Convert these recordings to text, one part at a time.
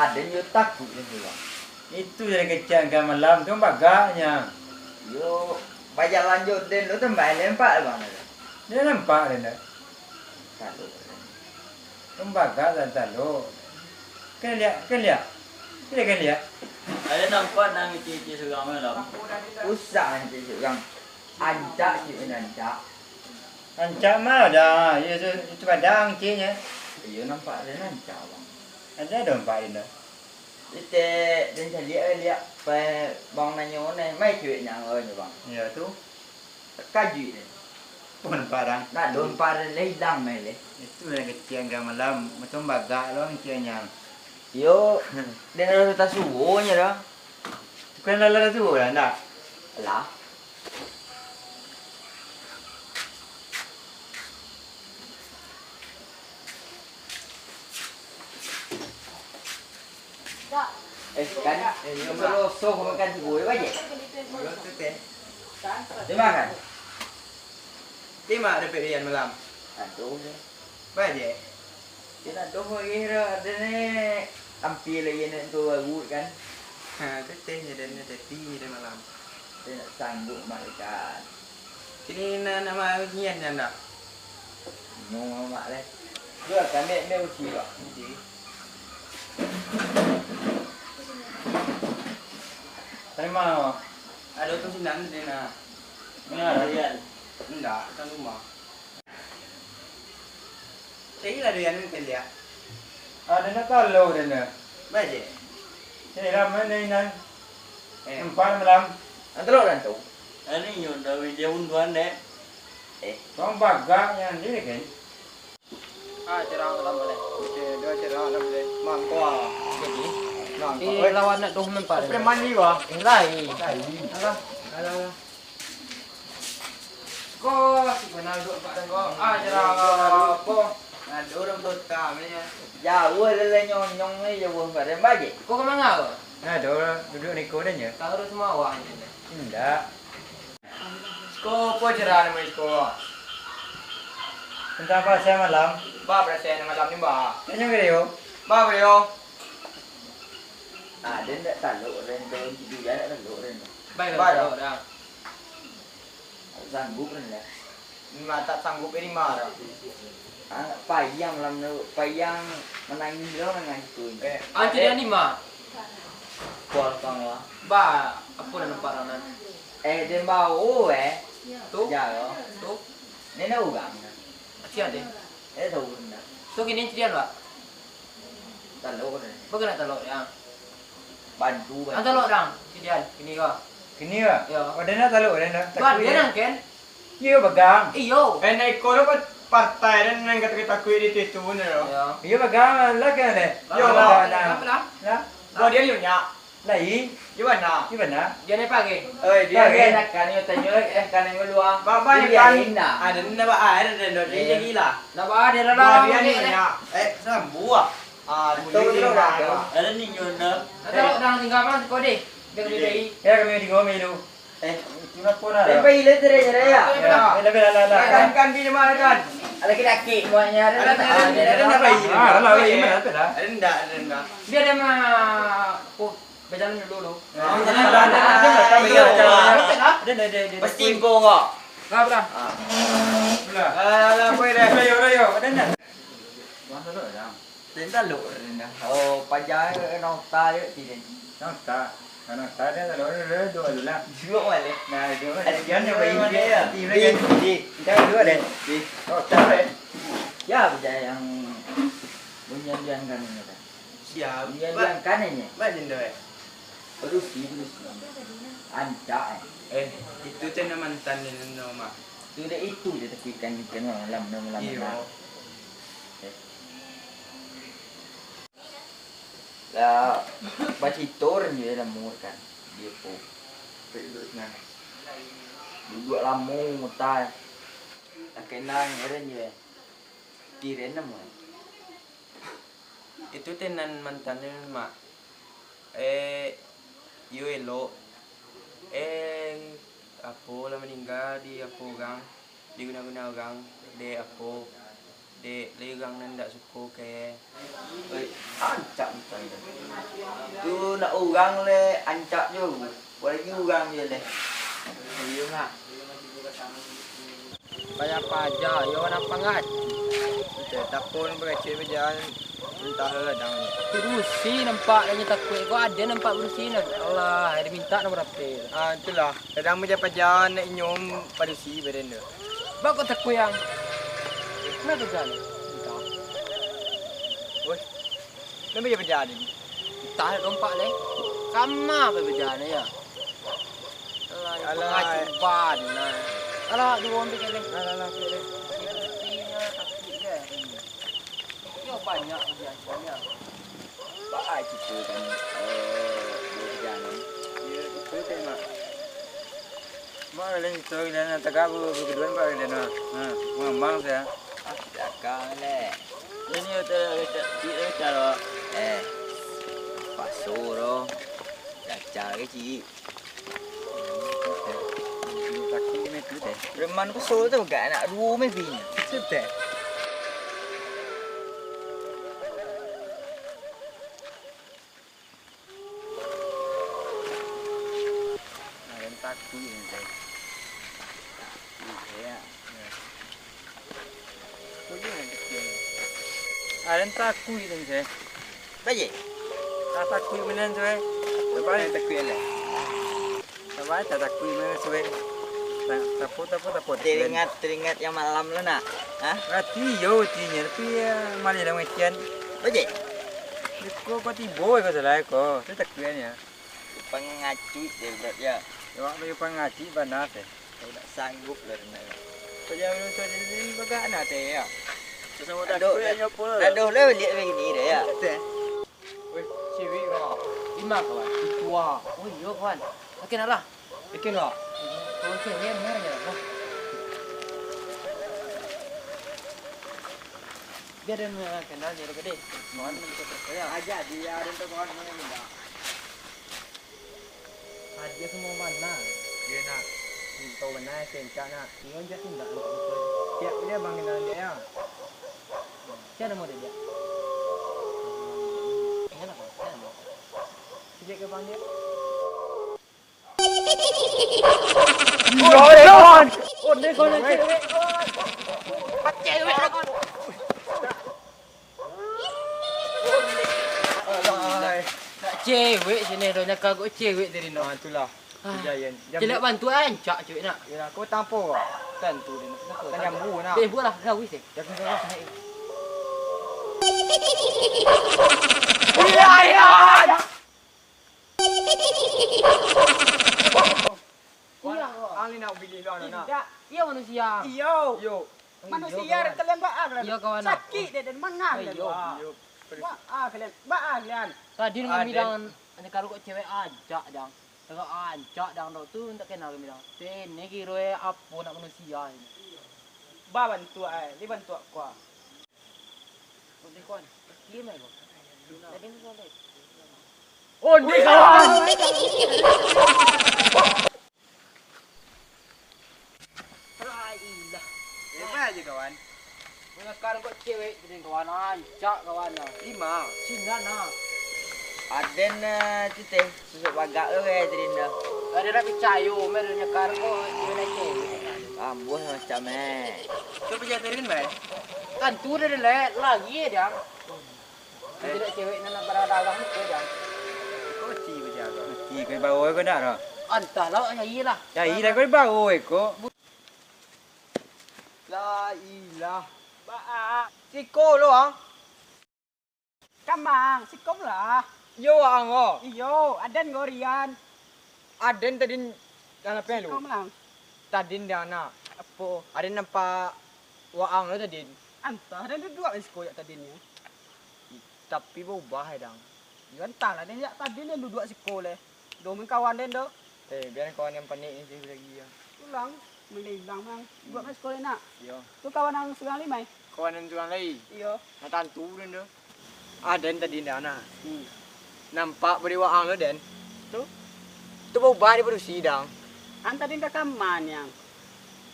Ada yo takut itu bang. Itu dari kecil kan malam tu bagaknya. Yo banyak lanjut dan lu tuh main lempar bang. Dia nampak dia nak. Takut. Tembaga dan talo. Kan lihat. Kita kan lihat. Ada nampak nang cici seorang malam. Usah nanti orang ajak si ajak. Ancak mana dah. Itu padang cinya. Yo nampak dia ajak bang. Ada nampak dia. Itu dan saya lihat bang nanya ni mai cuit yang ni bang. Ya tu. Kaji ni. Pun barang. Nak dompar hilang mai le. Itu dari kecil kan malam. Macam bagak loh cinya. Yo dan ada tak suruhnya dah. Kan lalu tu lah nak. Lah. Kan, yung meloso makan gue aja. Terima kan? Terima ada pilihan malam. Aduh. Baik. Kita tuh kira ada ni tampil lagi ni tu aku kan. Ha, teteh dan teti dan malam. Dia nak sanggup makan. Kini nama nyian janda. Ngomong mak le. Dua kami ni uji kok. Terima. Ada tu sinan dia na. Mana dia? Enggak, kan rumah. Saya lah dia ni dia. Ada nak talo dia nak. Baik. Ini ramai ni nan. Empat malam. Antara orang tu. Ini nyon dah video unduan deh. Kau bagak yang ni kan. Ah, cerah malam boleh. Okey, dua cerah malam boleh. Mangkwa. Jadi, Di lawan nak doh mempat. apa mandi wah? Lai. Alah. Alah. Ko si kenal duk pak ko. Ah, cerah apa? Ada orang tu kami ni. Jauh le nyong ni jauh pada baje. Ko ke mana? Nah, ada duduk ni kau dah nya. Tahu semua awak ni. Tidak. Ko apa cerah ni ko? Tentang apa saya malam? Ba berasa malam ni ba. Tanya ke dia? Ba beliau. Ada tak taluk rendo dia nak taluk rendo. Baik dah. Dah. Sanggup rendo. Ni tak sanggup ini marah. Payang lam nu payang menangis lo menangis tu. Anti dia ni mah. Potong lah. Ba apa nak nampak orang? Dia bau Tu. Ya lo. Tu. Ni nak ugang. Siapa dia? Tahu rendo. Tu kini dia lah. Taluk rendo. Bukan nak telok ya. Bantu Ang telok dang. Dia kini ko. Kini ke? Ya. Oh, dia nak taluk dia nak. Ba dia nang ken. Iya bagang. Iyo. Naik kalau kot partai dan nang kata kui di tu ni lo. Ya. Iya bagang lah kan deh. Yo, Nah. lah. Nah. Kau dia liu nya. Lai. Gimana? Gimana? Dia ni pagi. Dia nak kan yo tanya kan yang luar. Bapa ni kan ada ni apa ada dan dia gila. Lah ba dia lah. Kau dia ni nya. Sambu ah. Ah, Tahu dia tak? ada ni nyon dah. Telok dang tinggal mana kau deh. Dia dia. Ya kami di kau melu. Cuma pun ada. Lepas ile tere ya. Ya, lebih lah. Kan di mana kan? Laki-laki semuanya ada. Ah, lah gimana tu lah. Ada. Dia dia mah berjalan dulu. Pasti impong kok. Lah berah. Lah. Alah, boleh dah. Rayo. Ada nak? Masa lu dah. Tenta lu dah. Oh, pajak nota je tidak. Nota. Karena tadi ada orang dua dulu lah. Dua wale. Nah, dua. Jangan yang bayi dia ya. Di. Kita dua deh. Di. Oh, capek. Ya, pajak yang bunyian kan ini. Siap. Bunyian kan ini. Baik dah. Terus ancak. Itu tu nama mantan ni nama. Sudah itu dia tepikan malam. Iyo. Lah, baca tor je dalam mur kan. Dia pun duduknya. Duduk lama mutai. Tak kenal ada je. Kiren nama. Itu tenan mantan ni mak. Yo elo. Apo lah meninggal di Apo gang. Di guna-guna orang. De Apo. Dek, lerang nan tak suka ke. Ancak macam ni. Tu nak orang le ancak je. Boleh orang je le. Iya nak. Bayar pajak, yo nak pangat. Kita tapun berkecil berjalan entah ladang ni. Berusi nampak dia takut. Kau ada nampak berusi nak. Allah, ada minta nak berapa. Ah itulah. Kadang berjalan nak nyom pada si badan dia. Bak kau takut yang. Kenapa jalan? Entah. Woi. Nama dia berjalan ni. Entah ada dompak le. Sama apa berjalan ya. Allah, pengacu ban. Alah, dua orang pergi le. Alah, pilih. Berusinya takut je. Yo banyak berjalan. Pak cerita kan. Berjalan. Ya, itu tema. Mak lain tu dan tagap berkeduan bar dan ngambang saya. Cakang le. Ini dia cara Pasoro. Caca ke cik. takut ni tu deh. Reman ko solo tu gak nak dua me bin. Sudah. Ada takut ni saya. Ya. Ada takut ni saya. Baje. Tak takut mana saya. Lepas takut le. Sebab tak takut mana saya. Takut. Teringat yang malam lu nak. Hah? Rati yo tinya tapi mana dah matian. Baje. Kau tibo kau salah kau. Saya takut ni. Pengacu dia berat ya. Awak bagi pengaji benar teh. Kau tak sanggup lah nak. Kerja belum jadi bagai anak teh ya. Sesama tak ada. Aduh le lihat begini dah ya. Teh. Woi, cewek kau. Lima kawan. Tua. Oh iya kawan. Makin lah. Bikin lah. Kalau cewek mana ya? Biar dia kenal dia gede. Kawan kita percaya. Aja dia ada tu kawan mana minta. Dia semua mana? Dia nak tahu benar kencang nak. Dia je tidak untuk itu. Dia bangunan dia ya. Siapa nama dia? Ingat apa? Siapa? Sejak ke bang dia? Kawan. Oh, dia kau nak cewek. Pat cewek lah kau. Cewek sini dah nak kagak cewek dari Ah nak. itulah. Kejayaan. Jelek bantuan cak cewek nak. Ya kau tampo. Tentu dia nak. Tak nyambu nak. Eh buatlah kau wis. Jangan salah saya. Iya. Ali nak beli lah nak. Tidak, Iya manusia. iyo. Yo. Manusia kalian baak kalian. Iya kawan. Sakit dia dan mangan kalian. Iyo. Yo. Baak kalian, baak kalian. Tadi dengan bidang ani karo kok cewek ajak dang. Tengok ajak dang tu tak kenal kami dang. Sini kira apa nak manusia ini. Ba bantu ai, di bantu aku. Oh ni kawan. Gimana kau? Tadi ni kau lihat. Oh, dia kawan. Alailah. Apa aja kawan? Mana sekarang kok cewek jadi kawan ajak kawan lah. 5. Cina nah. Aden tite susuk bagak lu ya terindah. Ada nak percaya merenya sekarang kok cewek nak cewek. Ambuh macam Kau pergi terin mai? Kan tu dia lek lagi dia. Tidak cewek nak beradagang tu dia. Kau ci berjaga. Ki kau bawa kau nak dah. Entahlah iyalah. Ya iya kau bawa kau. La ilah. Baak. Siko lo ah. Kamang, sikom lah. Yo ang oh. Iyo, adan gorian. Aden tadi dalam pen lu. Sikom lang. Tadi dia nak apa? Ada nampak waang lo tadi. Antah dan dua isko ya tadi ni. Tapi berubah dang. Yo entah lah dia tadi ni dua siko le. Domin kawan den do. Biar kawan yang panik ni sih lagi ya. Ulang, melilang mang. Dua isko le nak. Yo. Tu kawan ang segang limai. Kawan yang tuan lagi. Iyo. Nak tantu dan tu. Aden tadi dia nak. Nampak beri waang lo den. Tu. Tu berubah dia berusi dang. Anta din kakaman yang.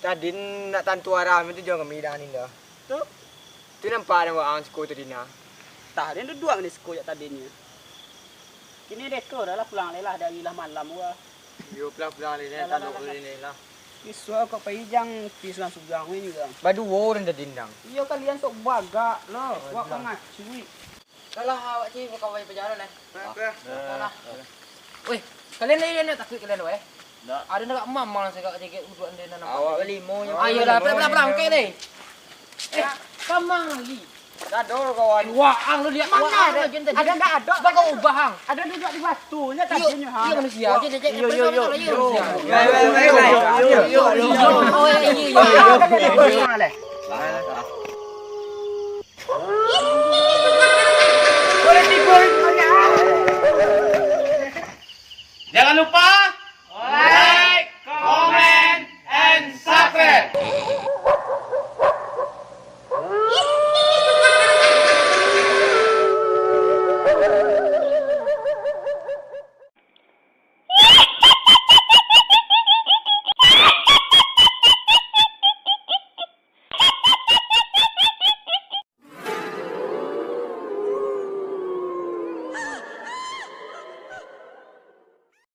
Tadi nak tantu arah itu jangan kami dah ni dah. Tu. Tu nampak ada orang sekolah tadi nah. Tah dia duduk ni sekolah tadinya. Kini deko dah lah pulang lelah dari lah malam gua. Yo pulang-pulang ni tak nak ni lah. Iswa kau pijang pisang sugang ni juga. Badu orang dah dindang. Iyo kalian sok bagak lah. Wak ngacui. Kalau awak cik buka wajib perjalanan eh. Apa? Salah. Weh, kalian ni takut kalian tu eh? Tak. Ada nak mamang saya kat tiket uduk anda nak. Awak beli mo nya. Ayolah, pelan-pelan okey ni. Kamang lagi. Dah dor kawan. Wah, ang lu lihat Mana ada? Ada enggak ada? Bang kau ubah hang. Ada duduk di batunya Iya, tadinya ha. iya manusia. Cek cek. Yo. Oh, iya. Boleh. Jangan lupa